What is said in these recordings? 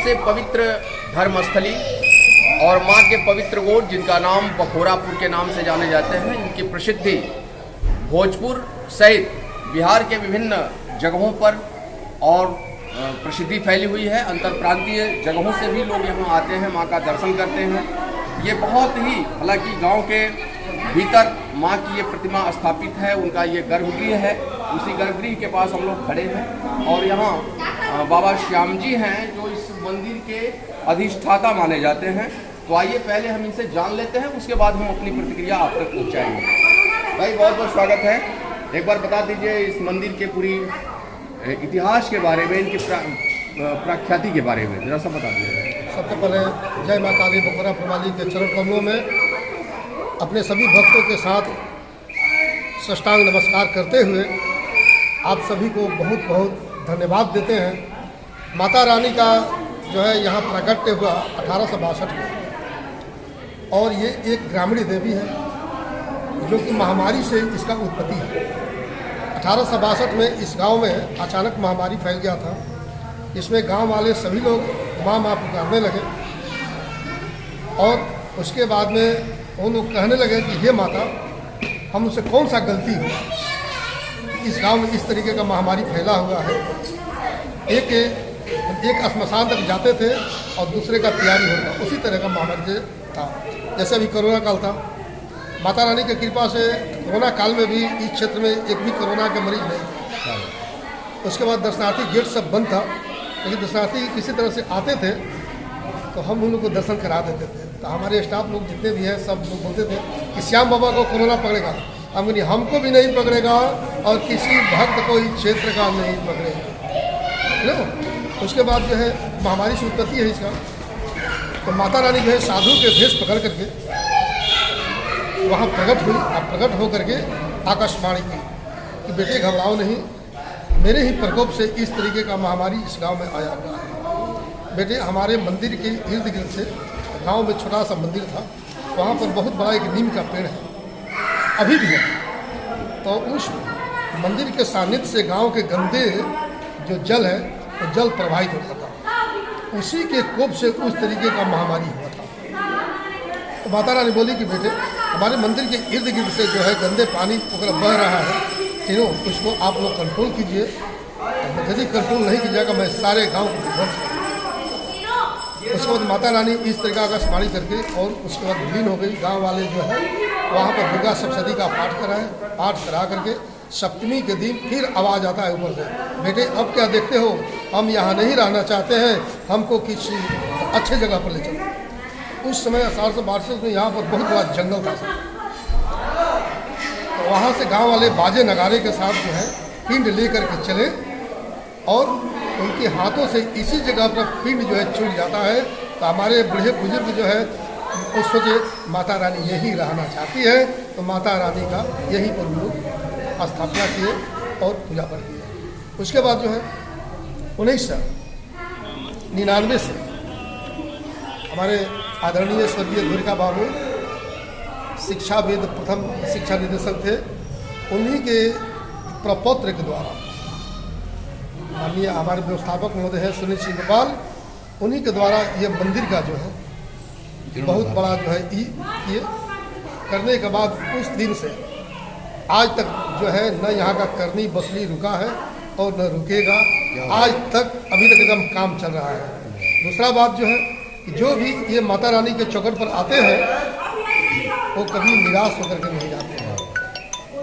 सबसे पवित्र धर्मस्थली और माँ के पवित्र गोद जिनका नाम बखोरापुर के नाम से जाने जाते हैं, इनकी प्रसिद्धि भोजपुर सहित बिहार के विभिन्न जगहों पर और प्रसिद्धि फैली हुई है। अंतर प्रांतीय जगहों से भी लोग यहाँ आते हैं, माँ का दर्शन करते हैं। ये बहुत ही, हालांकि गांव के भीतर माँ की ये प्रतिमा स्थापित है, उनका ये गर्भगृह है। उसी गर्भगृह के पास हम लोग खड़े हैं और यहाँ बाबा श्याम जी हैं जो इस मंदिर के अधिष्ठाता माने जाते हैं। तो आइए पहले हम इनसे जान लेते हैं, उसके बाद हम अपनी प्रतिक्रिया आप तक पहुँचाएंगे। भाई बहुत बहुत स्वागत है। एक बार बता दीजिए इस मंदिर के पूरी इतिहास के बारे में, इनकी प्रख्याति के बारे में जरा सा बता दीजिए। सबसे पहले जय माँ काली बखोरापुर वाली के चरण कमलों में अपने सभी भक्तों के साथ साष्टांग नमस्कार करते हुए आप सभी को बहुत बहुत धन्यवाद देते हैं। माता रानी का जो है यहाँ प्राकट्य हुआ 1862 में और ये एक ग्रामीण देवी है जो कि महामारी से इसका उत्पत्ति है। 1862 में इस गांव में अचानक महामारी फैल गया था। इसमें गांव वाले सभी लोग माँ माँ पुकारने लगे और उसके बाद में वो लोग कहने लगे कि हे माता, हमसे कौन सा गलती हुआ, इस गांव में इस तरीके का महामारी फैला हुआ है। एक श्मशान तक जाते थे और दूसरे का तैयारी होता, उसी तरह का महामारी था। जैसे अभी कोरोना काल था, माता रानी की कृपा से कोरोना काल में भी इस क्षेत्र में एक भी कोरोना के मरीज नहीं था। उसके बाद दर्शनार्थी गेट सब बंद था, लेकिन दर्शनार्थी किसी तरह से आते थे तो हम उन लोग को दर्शन करा देते थे। तो हमारे स्टाफ लोग जितने भी हैं सब लोग बोलते थे कि श्याम बाबा को कोरोना पकड़ेगा, हमको भी नहीं पकड़ेगा और किसी भक्त को इस क्षेत्र का नहीं पकड़ेगा। उसके बाद जो है महामारी से उत्पत्ति है इसका। तो माता रानी जो है साधु के भेष पकड़ करके वहाँ प्रकट हुई और प्रकट होकर के आकाशवाणी की कि बेटे घबराओ नहीं, मेरे ही प्रकोप से इस तरीके का महामारी इस गांव में आया हुआ है। बेटे हमारे मंदिर के इर्द गिर्द से गांव में छोटा सा मंदिर था, वहाँ पर बहुत बड़ा एक नीम का पेड़ है, अभी भी है। तो उस मंदिर के सानिध्य से गांव के गंदे जो जल है वो जल प्रवाहित होता था। उसी के कोप से उस तरीके का महामारी हुआ था। तो माता रानी बोली कि बेटे हमारे मंदिर के इर्द गिर्द से जो है गंदे पानी वगैरह बह रहा है, तीनों उसको आप लोग कंट्रोल कीजिए। यदि कंट्रोल नहीं कीजिएगा मैं सारे गांव को ध्वंस करूँगा। उसके बाद माता रानी इस तरीका का स्मरण करके और उसके बाद विलीन हो गई। गांव वाले जो है वहाँ पर दुर्गा सप्तशती का पाठ कराएं, पाठ करा करके सप्तमी के दिन फिर आवाज़ आता है ऊपर से, बेटे अब क्या देखते हो, हम यहाँ नहीं रहना चाहते हैं, हमको किसी अच्छे जगह पर ले चलो। उस समय 1862 में यहाँ पर बहुत बड़ा जंगल था। तो वहाँ से गांव वाले बाजे नगारे के साथ जो है पिंड लेकर के चले और उनके हाथों से इसी जगह पर पिंड जो है छूट जाता है। तो हमारे बूढ़े बुजुर्ग जो है उस सोचे माता रानी यहीं रहना चाहती है, तो माता रानी का यहीं पर लोग स्थापना किए और पूजा पाठ किए। उसके बाद जो है 1999 से हमारे आदरणीय स्वर्गीय द्वारिका बाबू शिक्षाविद प्रथम शिक्षा निदेशक थे, उन्हीं के प्रपत्र के द्वारा माननीय हमारे व्यवस्थापक महोदय हैं सुनील सिंह गोपाल, उन्हीं के द्वारा ये मंदिर का जो है बहुत बड़ा जो है ये करने के बाद उस दिन से आज तक जो है न यहाँ का करनी बसली रुका है और न रुकेगा। आज तक अभी तक एकदम काम चल रहा है। दूसरा बात जो है कि जो भी ये माता रानी के चौखट पर आते हैं वो कभी निराश होकर के नहीं जाते हैं।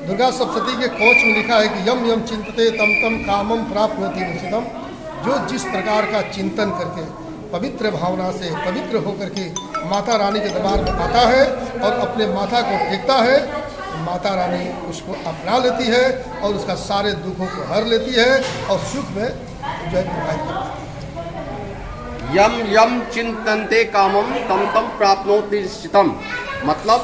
दुर्गा सप्तशती के कोच में लिखा है कि यम यम चिंतते तम तम कामम प्राप्नोति निश्चितम। जो जिस प्रकार का चिंतन करके पवित्र भावना से पवित्र होकर के माता रानी के दरबार में आता है और अपने माथा को टेकता है, माता रानी उसको अपना लेती है और उसका सारे दुखों को हर लेती है और सुख में जय प्रोवाइड करती है। यम यम चिंतन्ते कामम तम तम प्राप्नोति निश्चितम, मतलब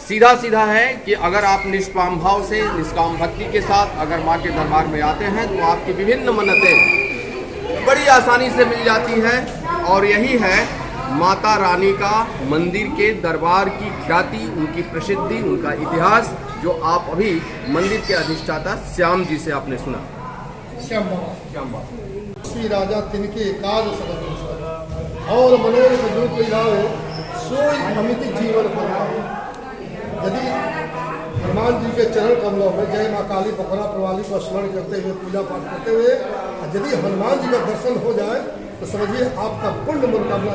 सीधा सीधा है कि अगर आप निष्काम भाव से निष्काम भक्ति के साथ अगर माँ के दरबार में आते हैं तो आपकी विभिन्न मन्नतें बड़ी आसानी से मिल जाती हैं। और यही है माता रानी का मंदिर के दरबार की ख्याति, उनकी प्रसिद्धि, उनका इतिहास, जो आप अभी मंदिर के अधिष्ठाता श्याम जी से आपने सुना। श्याम बाबा श्री राजा तिनके काज सदन और मनोरथ जो कोई लाओ सोई अमित जीवन पाओ। यदि हनुमान जी के चरण कमलों में जय माँ काली बखोरा प्रवाली को स्मरण करते हुए पूजा पाठ करते हुए यदि हनुमान जी का दर्शन हो जाए तो समझिए आपका पूर्ण मनोकामना